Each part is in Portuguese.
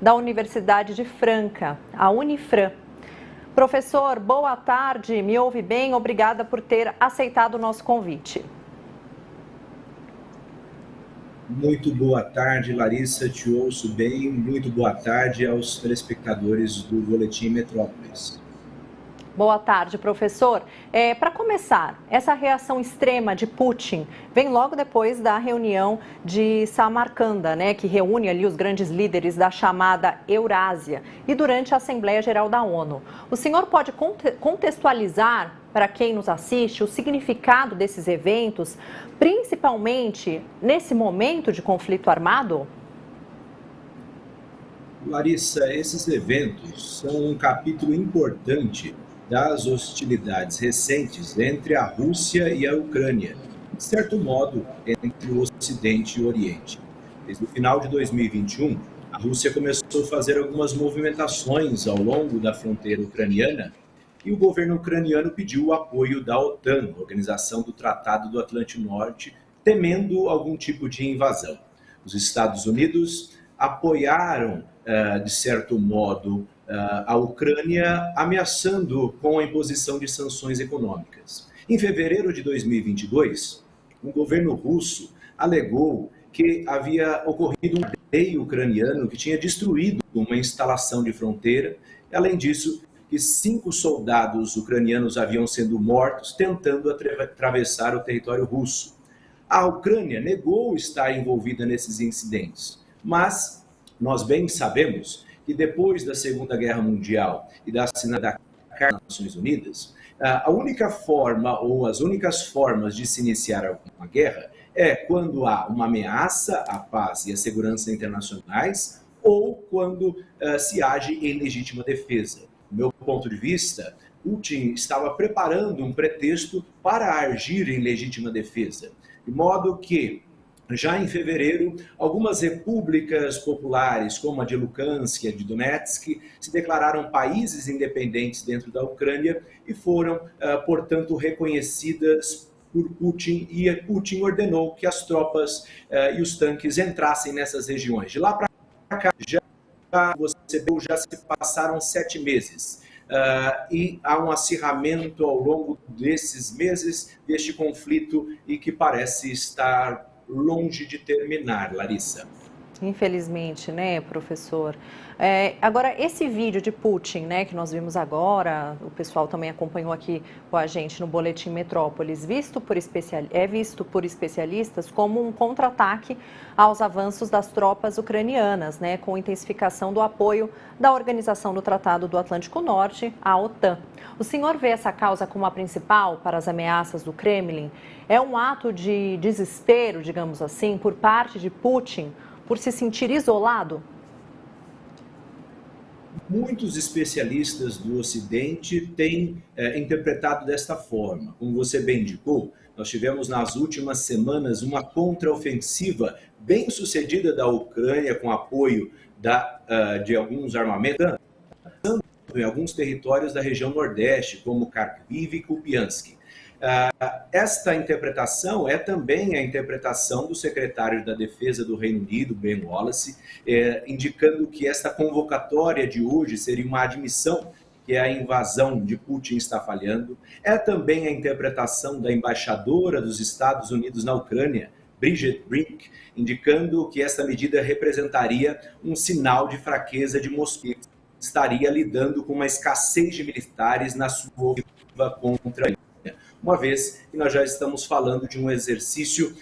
da Universidade de Franca, a Unifran. Professor, boa tarde, me ouve bem? Obrigada por ter aceitado o nosso convite. Muito boa tarde, Larissa, te ouço bem. Muito boa tarde aos telespectadores do Boletim Metrópolis. Boa tarde, professor. Para começar, essa reação extrema de Putin vem logo depois da reunião de Samarcanda, né, que reúne ali os grandes líderes da chamada Eurásia, e durante a Assembleia Geral da ONU. O senhor pode contextualizar para quem nos assiste o significado desses eventos, principalmente nesse momento de conflito armado? Larissa, esses eventos são um capítulo importante das hostilidades recentes entre a Rússia e a Ucrânia, de certo modo, entre o Ocidente e o Oriente. Desde o final de 2021, a Rússia começou a fazer algumas movimentações ao longo da fronteira ucraniana e o governo ucraniano pediu o apoio da OTAN, Organização do Tratado do Atlântico Norte, temendo algum tipo de invasão. Os Estados Unidos apoiaram, de certo modo, a Ucrânia, ameaçando com a imposição de sanções econômicas. Em fevereiro de 2022, o governo russo alegou que havia ocorrido um bombardeio ucraniano que tinha destruído uma instalação de fronteira. Além disso, que 5 soldados ucranianos haviam sido mortos tentando atravessar o território russo. A Ucrânia negou estar envolvida nesses incidentes, mas nós bem sabemos que depois da Segunda Guerra Mundial e da assinatura da Carta das Nações Unidas, a única forma ou as únicas formas de se iniciar alguma guerra é quando há uma ameaça à paz e à segurança internacionais ou quando se age em legítima defesa. Do meu ponto de vista, Putin estava preparando um pretexto para agir em legítima defesa, de modo que já em fevereiro, algumas repúblicas populares, como a de Luhansk e a de Donetsk, se declararam países independentes dentro da Ucrânia e foram, portanto, reconhecidas por Putin, e Putin ordenou que as tropas e os tanques entrassem nessas regiões. De lá para cá, já se passaram 7 meses. E há um acirramento ao longo desses meses, deste conflito, e que parece estar longe de terminar, Larissa. Infelizmente, né, professor? Agora, esse vídeo de Putin, né, que nós vimos agora, o pessoal também acompanhou aqui com a gente no Boletim Metrópolis, é visto por especialistas como um contra-ataque aos avanços das tropas ucranianas, né, com intensificação do apoio da Organização do Tratado do Atlântico Norte, a OTAN. O senhor vê essa causa como a principal para as ameaças do Kremlin? É um ato de desespero, digamos assim, por parte de Putin, por se sentir isolado? Muitos especialistas do Ocidente têm interpretado desta forma. Como você bem indicou, nós tivemos nas últimas semanas uma contraofensiva bem sucedida da Ucrânia com apoio de alguns armamentos em alguns territórios da região Nordeste, como Kharkiv e Kupiansk. Esta interpretação é também a interpretação do secretário da Defesa do Reino Unido, Ben Wallace, indicando que esta convocatória de hoje seria uma admissão que a invasão de Putin está falhando. É também a interpretação da embaixadora dos Estados Unidos na Ucrânia, Bridget Brink, indicando que esta medida representaria um sinal de fraqueza de Moscou, que estaria lidando com uma escassez de militares na sua ofensiva contra a Ucrânia. Uma vez que nós já estamos falando de um exercício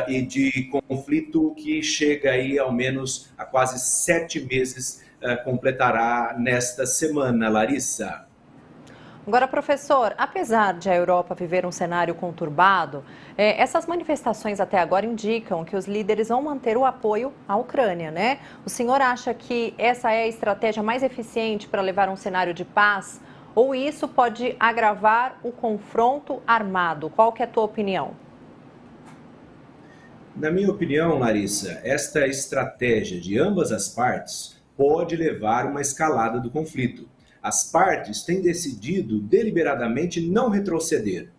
e de conflito que chega aí ao menos a quase 7 meses, completará nesta semana, Larissa. Agora, professor, apesar de a Europa viver um cenário conturbado, essas manifestações até agora indicam que os líderes vão manter o apoio à Ucrânia, né? O senhor acha que essa é a estratégia mais eficiente para levar um cenário de paz? Ou isso pode agravar o confronto armado? Qual que é a tua opinião? Na minha opinião, Larissa, esta estratégia de ambas as partes pode levar a uma escalada do conflito. As partes têm decidido deliberadamente não retroceder.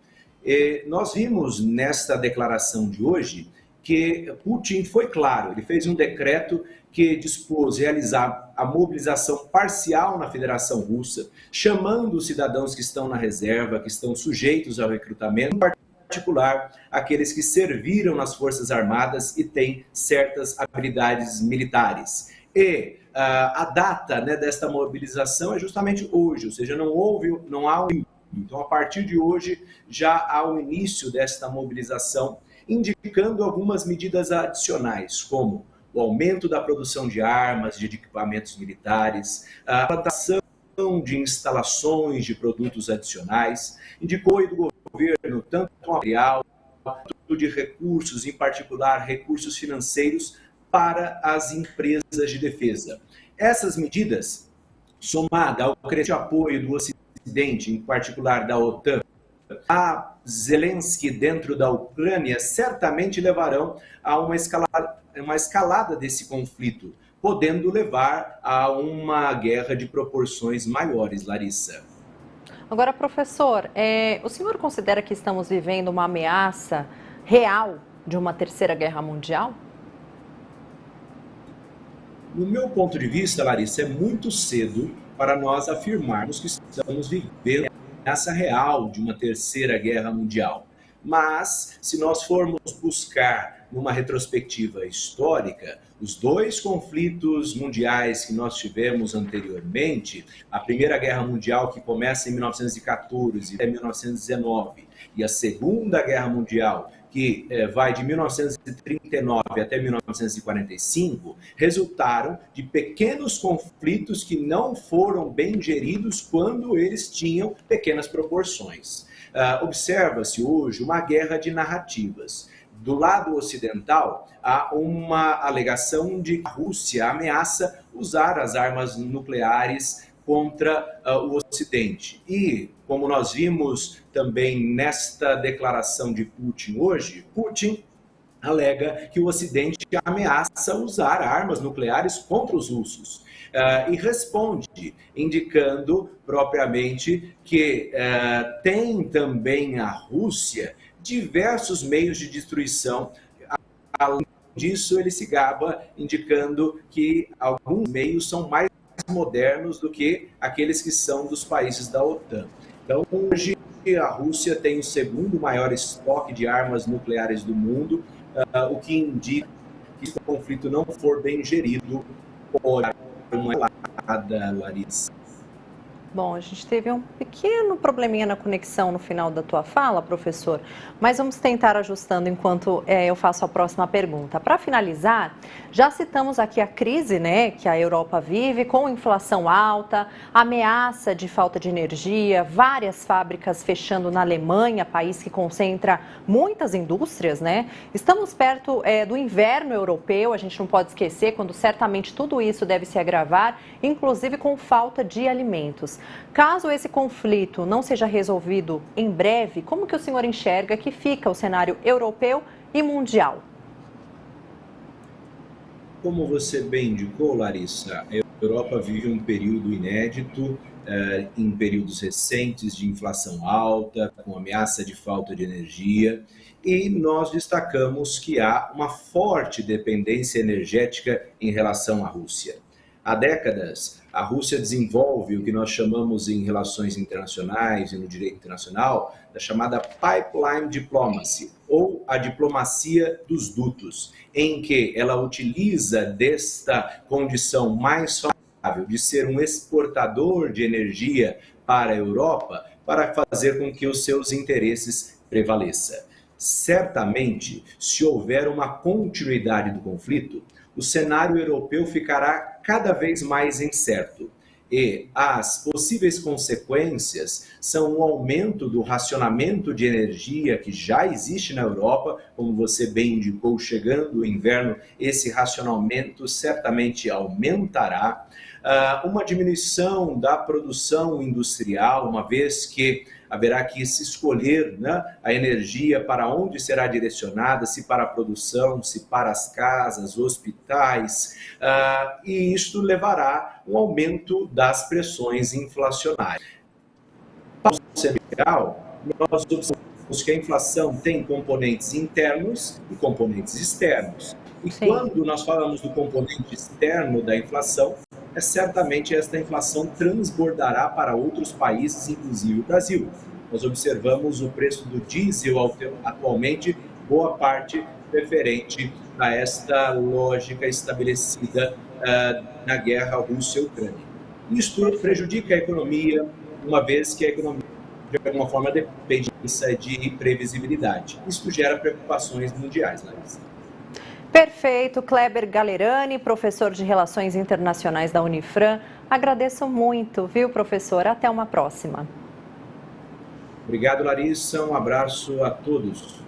Nós vimos nesta declaração de hoje que Putin foi claro, ele fez um decreto que dispôs realizar a mobilização parcial na Federação Russa, chamando os cidadãos que estão na reserva, que estão sujeitos ao recrutamento, em particular aqueles que serviram nas Forças Armadas e têm certas habilidades militares. E a data, né, desta mobilização é justamente hoje, ou seja, não há um... Então, a partir de hoje, já há o início desta mobilização, indicando algumas medidas adicionais, como o aumento da produção de armas, de equipamentos militares, a plantação de instalações de produtos adicionais, indicou aí do governo tanto material, quanto de recursos, em particular recursos financeiros, para as empresas de defesa. Essas medidas, somada ao crescente apoio do Ocidente, em particular da OTAN, a Zelensky dentro da Ucrânia, certamente levarão a uma escalada desse conflito, podendo levar a uma guerra de proporções maiores, Larissa. Agora, professor, o senhor considera que estamos vivendo uma ameaça real de uma terceira guerra mundial? No meu ponto de vista, Larissa, é muito cedo para nós afirmarmos que estamos vivendo ameaça real de uma terceira guerra mundial. Mas, se nós formos buscar numa retrospectiva histórica, os dois conflitos mundiais que nós tivemos anteriormente, a Primeira Guerra Mundial, que começa em 1914 até 1919, e a Segunda Guerra Mundial, que vai de 1939 até 1945, resultaram de pequenos conflitos que não foram bem geridos quando eles tinham pequenas proporções. Observa-se hoje uma guerra de narrativas. Do lado ocidental, há uma alegação de que a Rússia ameaça usar as armas nucleares contra o Ocidente. E, como nós vimos também nesta declaração de Putin hoje, Putin alega que o Ocidente ameaça usar armas nucleares contra os russos. E responde, indicando propriamente que tem também a Rússia diversos meios de destruição. Além disso, ele se gaba indicando que alguns meios são mais modernos do que aqueles que são dos países da OTAN. Então, hoje, a Rússia tem o segundo maior estoque de armas nucleares do mundo, o que indica que se o conflito não for bem gerido, pode dar uma escalada, Larissa. Bom, a gente teve um pequeno probleminha na conexão no final da tua fala, professor, mas vamos tentar ajustando enquanto eu faço a próxima pergunta. Para finalizar, já citamos aqui a crise, né, que a Europa vive, com inflação alta, ameaça de falta de energia, várias fábricas fechando na Alemanha, país que concentra muitas indústrias, né? Estamos perto do inverno europeu, a gente não pode esquecer, quando certamente tudo isso deve se agravar, inclusive com falta de alimentos. Caso esse conflito não seja resolvido em breve, como que o senhor enxerga que fica o cenário europeu e mundial? Como você bem indicou, Larissa, a Europa vive um período inédito, em períodos recentes de inflação alta, com ameaça de falta de energia, e nós destacamos que há uma forte dependência energética em relação à Rússia. Há décadas, a Rússia desenvolve o que nós chamamos em relações internacionais e no direito internacional, da chamada pipeline diplomacy, ou a diplomacia dos dutos, em que ela utiliza desta condição mais favorável de ser um exportador de energia para a Europa, para fazer com que os seus interesses prevaleçam. Certamente, se houver uma continuidade do conflito, o cenário europeu ficará cada vez mais incerto. E as possíveis consequências são o aumento do racionamento de energia que já existe na Europa, como você bem indicou, chegando o inverno, esse racionamento certamente aumentará. Uma diminuição da produção industrial, uma vez que haverá que se escolher, né, a energia para onde será direcionada, se para a produção, se para as casas, hospitais, e isto levará a um aumento das pressões inflacionárias. Para o cenário, nós observamos que a inflação tem componentes internos e componentes externos. E Sim. quando nós falamos do componente externo da inflação, certamente esta inflação transbordará para outros países, inclusive o Brasil. Nós observamos o preço do diesel atualmente, boa parte referente a esta lógica estabelecida na guerra Rússia-Ucrânia. Isto prejudica a economia, uma vez que a economia, de alguma forma, depende de imprevisibilidade. Isso gera preocupações mundiais, Larissa. Perfeito, Kleber Galerani, professor de Relações Internacionais da Unifran. Agradeço muito, viu, professor? Até uma próxima. Obrigado, Larissa. Um abraço a todos.